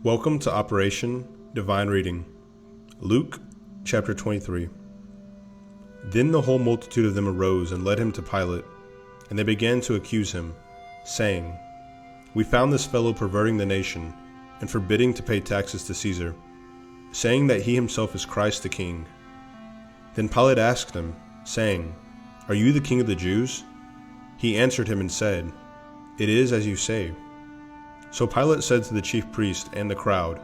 Welcome to Operation Divine Reading. Luke chapter 23. Then the whole multitude of them arose and led him to Pilate, and they began to accuse him, saying, "We found this fellow perverting the nation, and forbidding to pay taxes to Caesar, saying that he himself is Christ the King." Then Pilate asked him, saying, "Are you the king of the Jews?" He answered him and said, "It is as you say." So Pilate said to the chief priest and the crowd,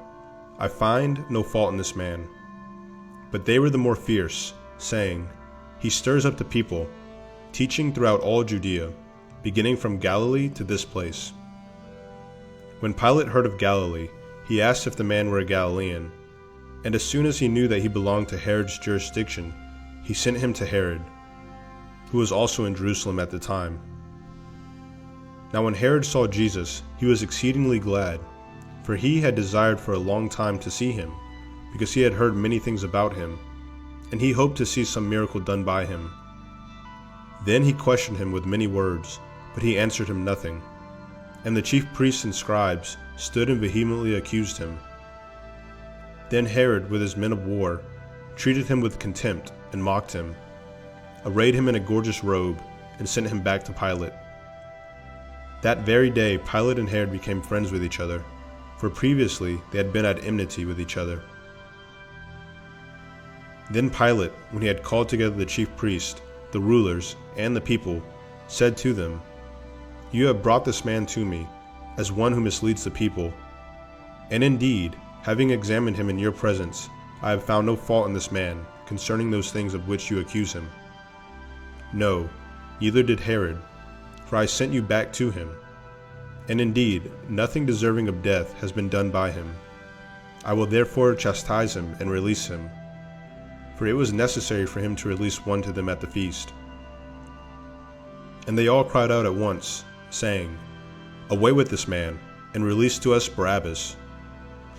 "I find no fault in this man." But they were the more fierce, saying, "He stirs up the people, teaching throughout all Judea, beginning from Galilee to this place." When Pilate heard of Galilee, he asked if the man were a Galilean, and as soon as he knew that he belonged to Herod's jurisdiction, he sent him to Herod, who was also in Jerusalem at the time. Now when Herod saw Jesus, he was exceedingly glad, for he had desired for a long time to see him, because he had heard many things about him, and he hoped to see some miracle done by him. Then he questioned him with many words, but he answered him nothing. And the chief priests and scribes stood and vehemently accused him. Then Herod, with his men of war, treated him with contempt and mocked him, arrayed him in a gorgeous robe, and sent him back to Pilate. That very day Pilate and Herod became friends with each other, for previously they had been at enmity with each other. Then Pilate, when he had called together the chief priests, the rulers, and the people, said to them, "You have brought this man to me, as one who misleads the people. And indeed, having examined him in your presence, I have found no fault in this man concerning those things of which you accuse him. No, neither did Herod, for I sent you back to him. And indeed, nothing deserving of death has been done by him. I will therefore chastise him and release him." For it was necessary for him to release one to them at the feast. And they all cried out at once, saying, "Away with this man, and release to us Barabbas,"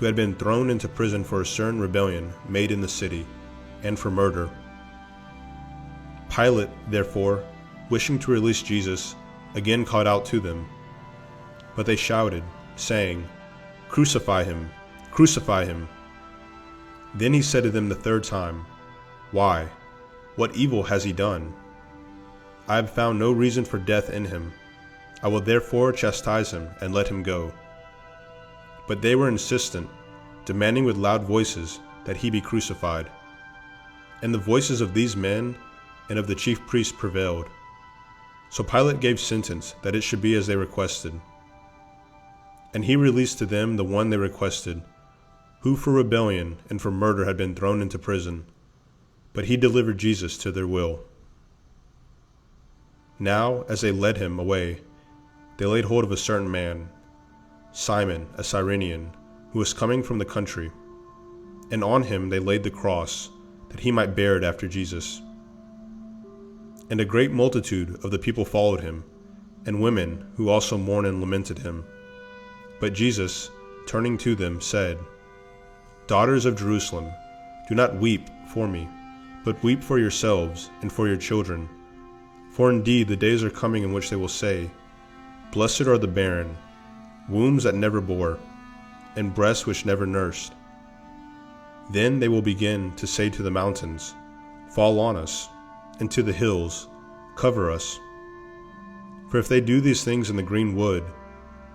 who had been thrown into prison for a certain rebellion made in the city, and for murder. Pilate, therefore, wishing to release Jesus, again called out to them. But they shouted, saying, "Crucify him! Crucify him!" Then he said to them the third time, "Why? What evil has he done? I have found no reason for death in him. I will therefore chastise him and let him go." But they were insistent, demanding with loud voices that he be crucified. And the voices of these men and of the chief priests prevailed. So Pilate gave sentence that it should be as they requested. And he released to them the one they requested, who for rebellion and for murder had been thrown into prison. But he delivered Jesus to their will. Now, as they led him away, they laid hold of a certain man, Simon, a Cyrenian, who was coming from the country, and on him they laid the cross, that he might bear it after Jesus. And a great multitude of the people followed him, and women who also mourned and lamented him. But Jesus, turning to them, said, "Daughters of Jerusalem, do not weep for me, but weep for yourselves and for your children. For indeed the days are coming in which they will say, 'Blessed are the barren, wombs that never bore, and breasts which never nursed.' Then they will begin to say to the mountains, 'Fall on us,' and to the hills, 'Cover us.' For if they do these things in the green wood,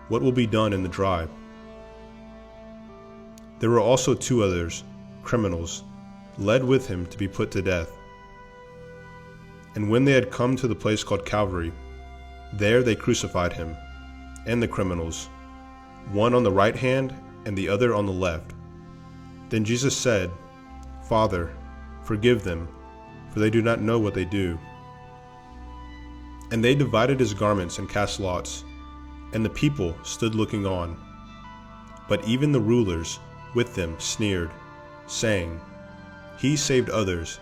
what will be done in the dry?" There were also two others, criminals, led with him to be put to death. And when they had come to the place called Calvary, there they crucified him, and the criminals, one on the right hand and the other on the left. Then Jesus said, "Father, forgive them, for they do not know what they do." And they divided his garments and cast lots, and the people stood looking on. But even the rulers with them sneered, saying, "He saved others.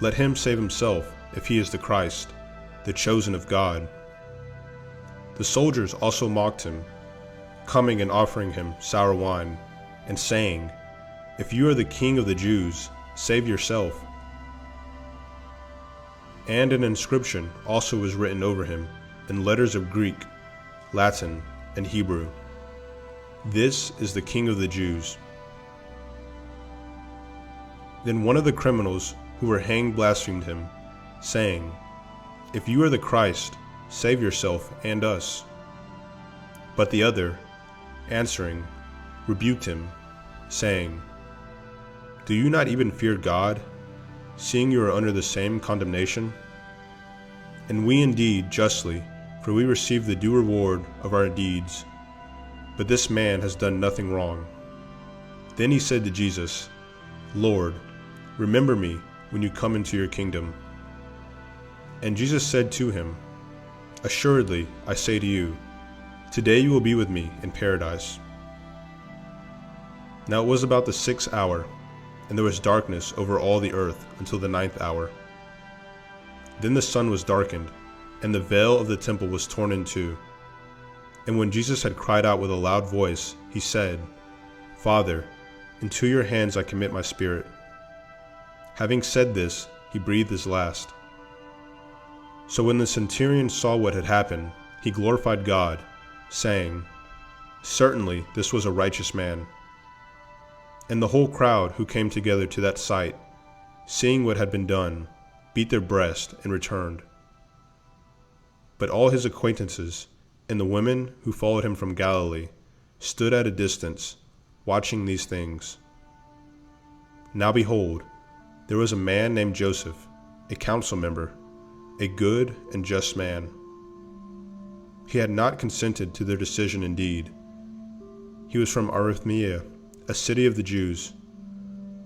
Let him save himself if he is the Christ, the chosen of God." The soldiers also mocked him, coming and offering him sour wine, and saying, "If you are the king of the Jews, save yourself." And an inscription also was written over him in letters of Greek, Latin, and Hebrew. "This is the King of the Jews." Then one of the criminals who were hanged blasphemed him, saying, "If you are the Christ, save yourself and us." But the other, answering, rebuked him, saying, "Do you not even fear God, seeing you are under the same condemnation? And we indeed justly, for we receive the due reward of our deeds, but this man has done nothing wrong." Then he said to Jesus, "Lord, remember me when you come into your kingdom." And Jesus said to him, "Assuredly, I say to you, today you will be with me in paradise." Now it was about the 6th hour, and there was darkness over all the earth until the 9th hour. Then the sun was darkened, and the veil of the temple was torn in two. And when Jesus had cried out with a loud voice, he said, "Father, into your hands I commit my spirit." Having said this, he breathed his last. So when the centurion saw what had happened, he glorified God, saying, "Certainly this was a righteous man." And the whole crowd who came together to that sight, seeing what had been done, beat their breast and returned. But all his acquaintances and the women who followed him from Galilee stood at a distance, watching these things. Now behold, there was a man named Joseph, a council member, a good and just man. He had not consented to their decision indeed. He was from Arimathea, a city of the Jews,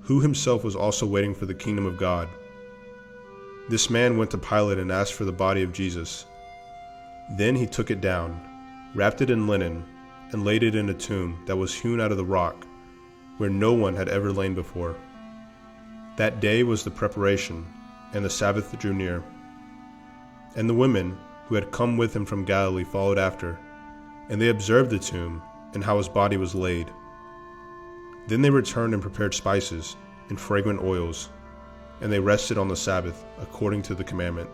who himself was also waiting for the kingdom of God. This man went to Pilate and asked for the body of Jesus. Then he took it down, wrapped it in linen, and laid it in a tomb that was hewn out of the rock, where no one had ever lain before. That day was the preparation, and the Sabbath drew near. And the women who had come with him from Galilee followed after, and they observed the tomb and how his body was laid. Then they returned and prepared spices and fragrant oils, and they rested on the Sabbath according to the commandment.